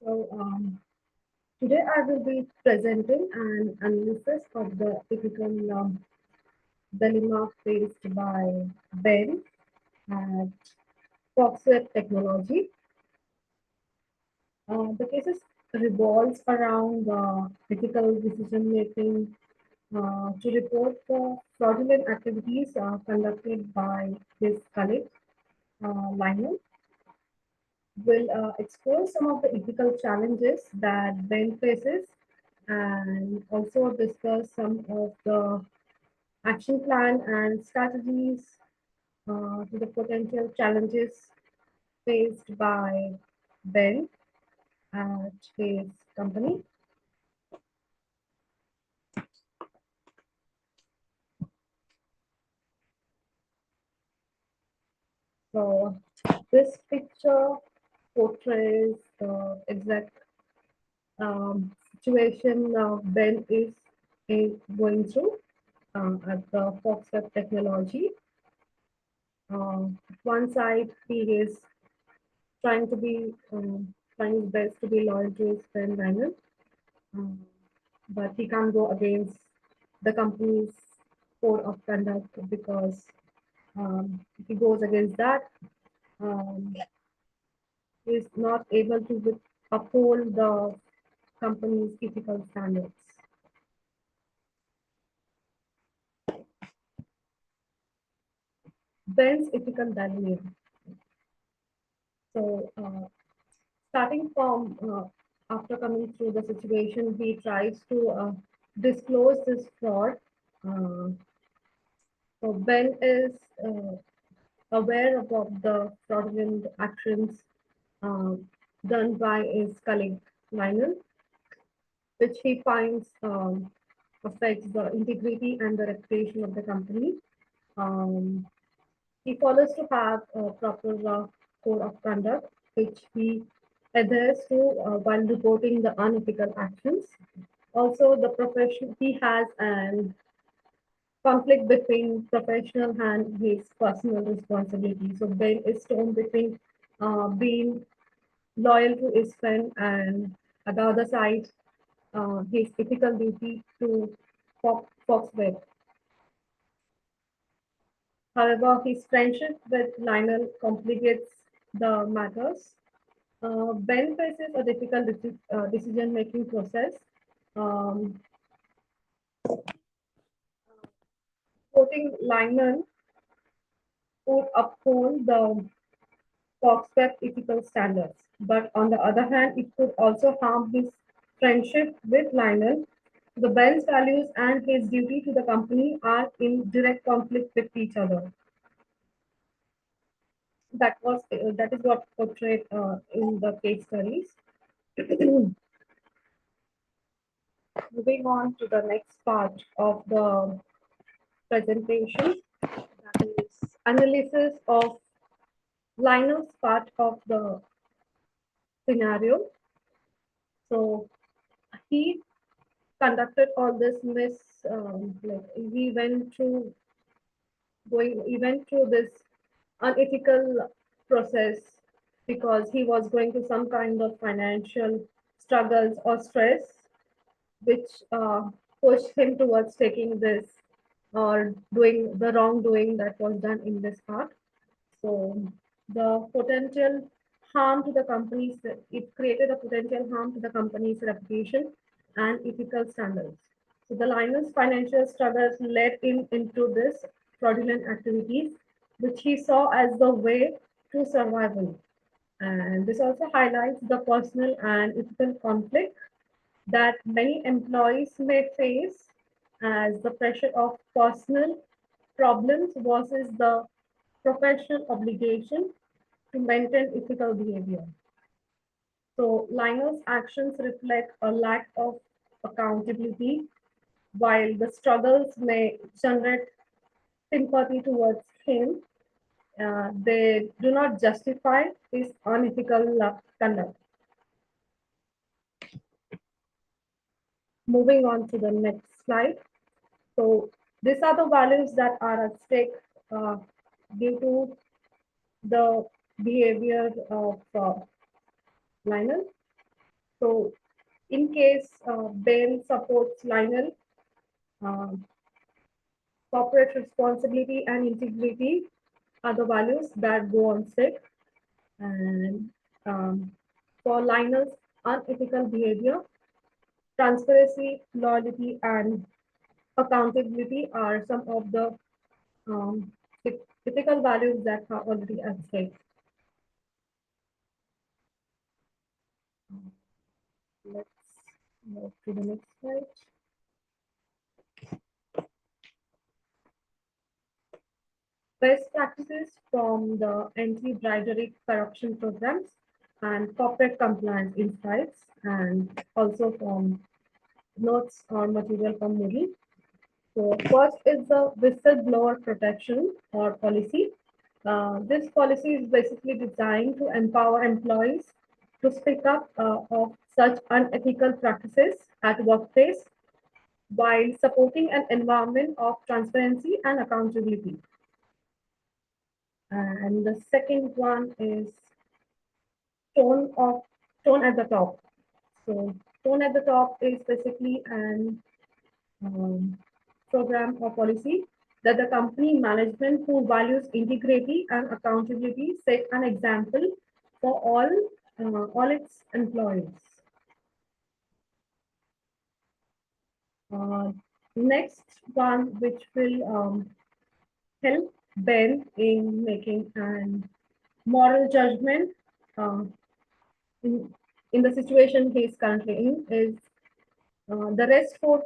So today I will be presenting an analysis of the typical dilemma faced by Ben at Foxweb Technology. The cases revolves around ethical decision making to report the fraudulent activities conducted by his colleague Lionel. Will explore some of the ethical challenges that Ben faces and also discuss some of the action plan and strategies to the potential challenges faced by Ben at his company. So this picture portrays the exact situation Ben is going through at the Foxweb Technology. One side, he is trying to be trying his best to be loyal to his friend Ryan, um, but he can't go against the company's code of conduct because if he goes against that, um, he is not able to uphold the company's ethical standards. Ben's ethical dilemma. So, starting from after coming through the situation, he tries to disclose this fraud. Uh, so, Ben is aware about the fraudulent actions uh, done by his colleague Lionel, which he finds affects the integrity and the reputation of the company. Um, he follows to have a proper code of conduct, which he adheres to while reporting the unethical actions. Also, the profession he has an conflict between professional and his personal responsibility. So Ben is torn between being loyal to his friend and at the other side, his ethical duty to Foxweb. However, his friendship with Lionel complicates the matters. Ben faces a difficult decision-making process. Um, Quoting Lionel would uphold the Foxweb ethical standards, but on the other hand, it could also harm his friendship with Lionel. The Ben's values and his duty to the company are in direct conflict with each other. That is what portrayed in the case studies. Moving on to the next part of the presentation, that is analysis of Linus part of the scenario. So he conducted all this like he went through this unethical process because he was going through some kind of financial struggles or stress, which pushed him towards taking this or doing the wrongdoing that was done in this part. So the potential harm to the company's, it created a potential harm to the company's reputation and ethical standards. So the Linus financial struggles led him into this fraudulent activities, which he saw as the way to survival. And this also highlights the personal and ethical conflict that many employees may face as the pressure of personal problems versus the professional obligation to maintain ethical behavior. So Linus' actions reflect a lack of accountability, while the struggles may generate sympathy towards him. They do not justify his unethical conduct. Moving on to the next slide. So these are the values that are at stake due to the behavior of Lionel. So in case Ben supports Lionel, uh, corporate responsibility and integrity are the values that go on stick. And for Lionel's unethical behavior, transparency, loyalty, and accountability are some of the um, ethical values that are already at stake. Let's move to the next slide. Best practices from the anti-bribery corruption programs and corporate compliance insights, and also from notes or material from Moodle. So first is the whistleblower protection or policy. This policy is basically designed to empower employees to speak up of such unethical practices at workplace while supporting an environment of transparency and accountability. And the second one is tone of tone at the top. So tone at the top is basically an program or policy that the company management who values integrity and accountability set an example for all its employees. Uh, Next one, which will help Ben in making an moral judgment um, in, in the situation he is currently in, is the rest four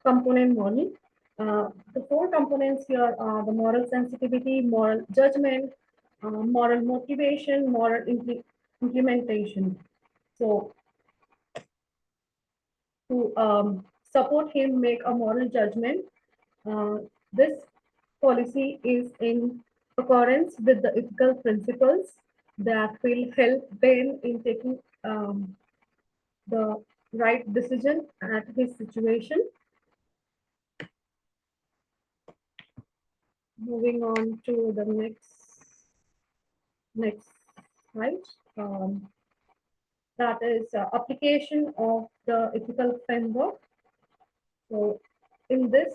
component model. The four components here are the moral sensitivity, moral judgment, moral motivation, moral implementation. So to support him make a moral judgment, uh, this policy is in accordance with the ethical principles that will help Ben in taking the right decision at his situation. Moving on to the next slide. Um, that is application of the ethical framework. So in this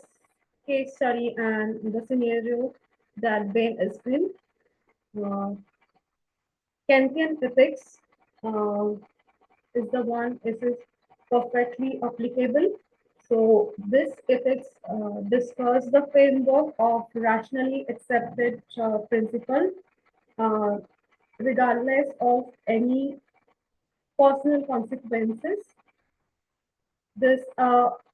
case study and the scenario that Ben is in, uh, Kantian ethics uh, is the one is perfectly applicable. So this ethics discuss the framework of rationally accepted principle, uh, regardless of any personal consequences. This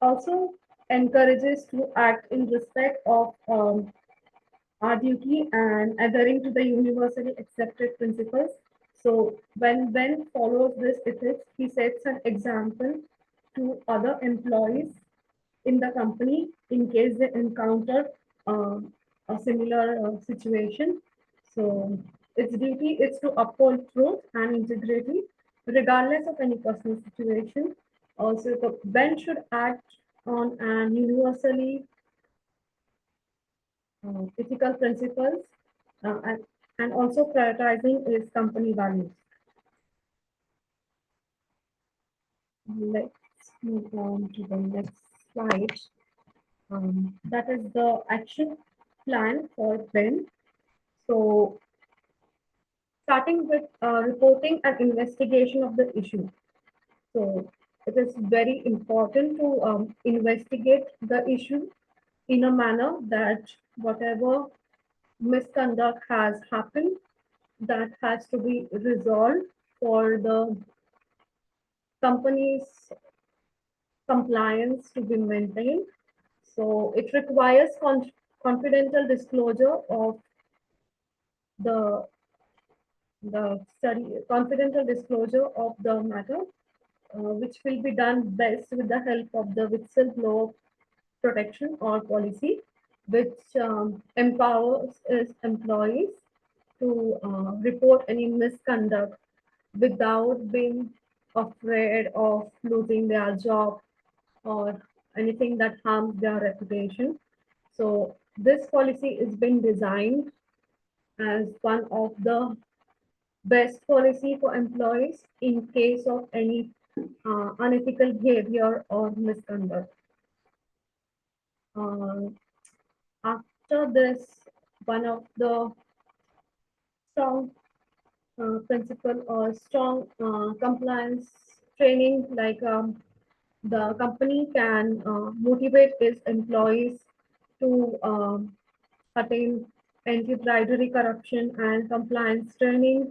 also encourages to act in respect of our duty and adhering to the universally accepted principles. So when Ben follows this ethics, he sets an example to other employees in the company in case they encounter a similar situation. So its duty is to uphold truth and integrity regardless of any personal situation. Also, the Ben should act on an universally ethical principles uh, and, and also prioritizing its company values. Let's move on to the next slide. That is the action plan for Ben. So starting with reporting and investigation of the issue. So it is very important to investigate the issue in a manner that whatever misconduct has happened, that has to be resolved for the company's compliance to be maintained. So it requires confidential disclosure of the study, confidential disclosure of the matter, which will be done best with the help of the whistleblower protection or policy, which empowers its employees to report any misconduct without being afraid of losing their job or anything that harms their reputation. So this policy is being designed as one of the best policy for employees in case of any unethical behavior or misconduct. Uh, After this, one of the strong principle or strong compliance training, like the company can motivate its employees to attain anti-bribery, corruption, and compliance training,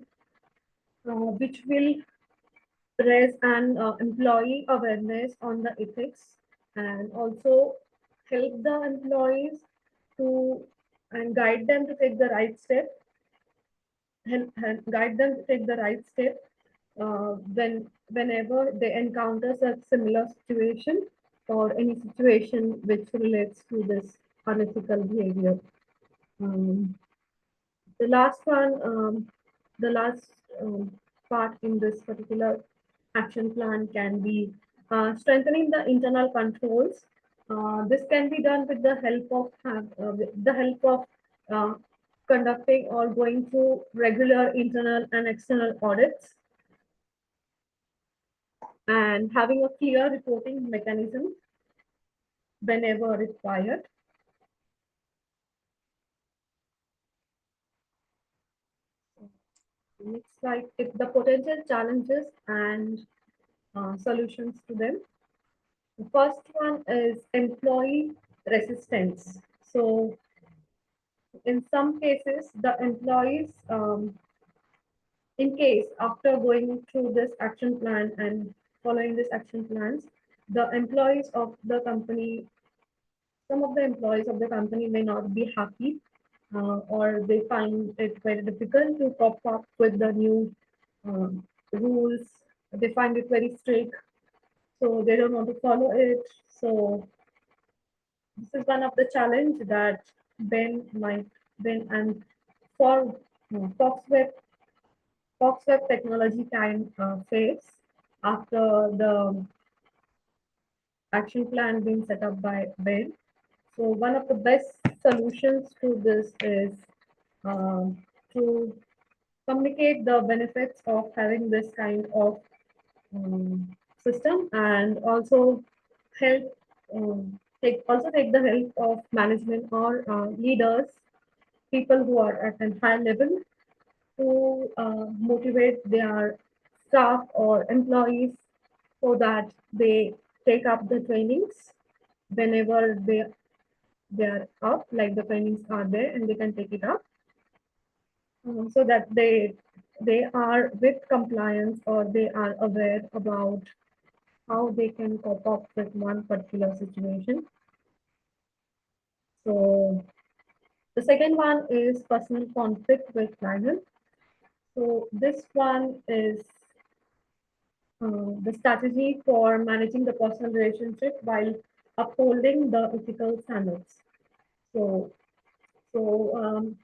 which will raise an employee awareness on the ethics and also help the employees to and guide them to take the right step, help guide them to take the right step whenever they encounter such similar situation or any situation which relates to this unethical behavior. Um, the last one, the last part in this particular action plan can be strengthening the internal controls. This can be done with the help of uh, conducting or going through regular internal and external audits and having a clear reporting mechanism whenever required. Next slide, if the potential challenges and solutions to them. The first one is employee resistance. So in some cases, the employees, in case after going through this action plan and following this action plans, the employees of the company, some of the employees of the company may not be happy or they find it very difficult to cope up with the new rules. They find it very strict, so they don't want to follow it. So this is one of the challenge that Ben and for Foxweb Foxweb technology can face after the action plan being set up by Ben. So one of the best solutions to this is to communicate the benefits of having this kind of system and also help take the help of management or leaders, people who are at a high level to motivate their staff or employees so that they take up the trainings whenever they are up, like the trainings are there and they can take it up, so that they are with compliance or they are aware about how they can cope up with one particular situation. So the second one is personal conflict with client. So this one is the strategy for managing the personal relationship while upholding the ethical standards. So, so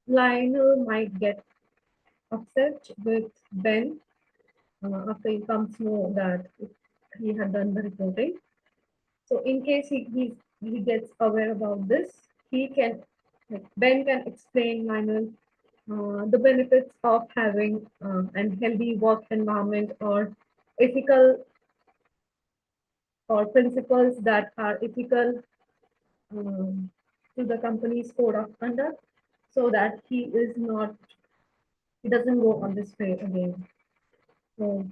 Lionel might get upset with Ben after he comes to know that he had done the reporting. So in case he gets aware about this, he can, like, Ben can explain Lionel the benefits of having an healthy work environment or ethical or principles that are ethical um, to the company's code of conduct, so that he doesn't go on this way again. So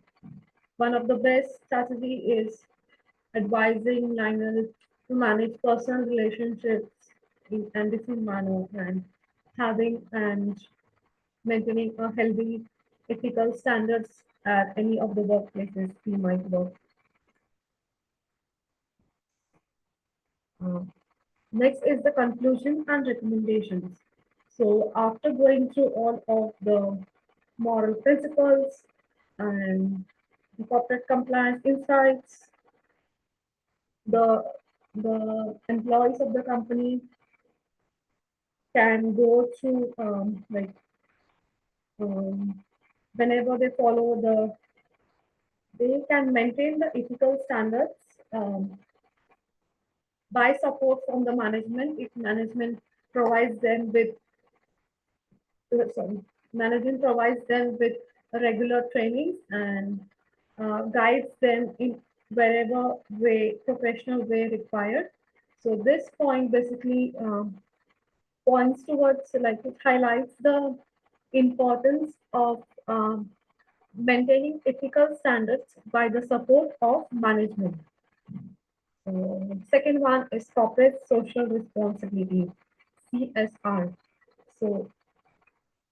one of the best strategy is advising Lionel to manage personal relationships in a different manner and having and maintaining a healthy ethical standards at any of the workplaces he might work. Uh, Next is the conclusion and recommendations. So after going through all of the moral principles and the corporate compliance insights, the the employees of the company can go through um, whenever they follow they can maintain the ethical standards by support from the management if management provides them with sorry management provides them with regular trainings and guides them in wherever way, professional way required. So this point basically points towards, like it highlights the importance of maintaining ethical standards by the support of management. Second one is corporate social responsibility, CSR. So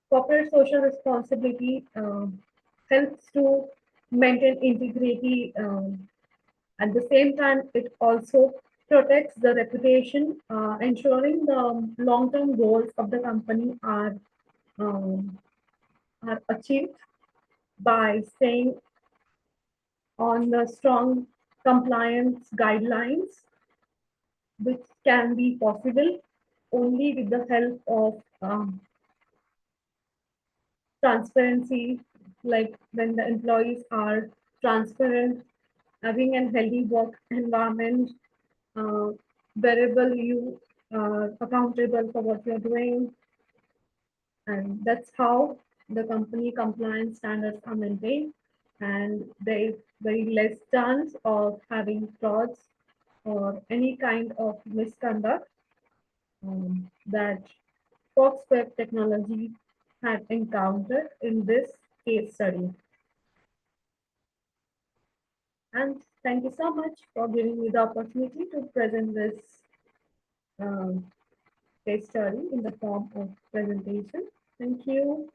corporate social responsibility helps to maintain integrity. At the same time, it also protects the reputation, ensuring the long-term goals of the company um, are achieved by staying on the strong compliance guidelines, which can be possible only with the help of transparency, like when the employees are transparent, having a healthy work environment, uh, wherever you are accountable for what you're doing, and that's how the company compliance standards are maintained, and there is very less chance of having frauds or any kind of misconduct that Fox Web Technology had encountered in this case study. And thank you so much for giving me the opportunity to present this um, case study in the form of presentation. Thank you.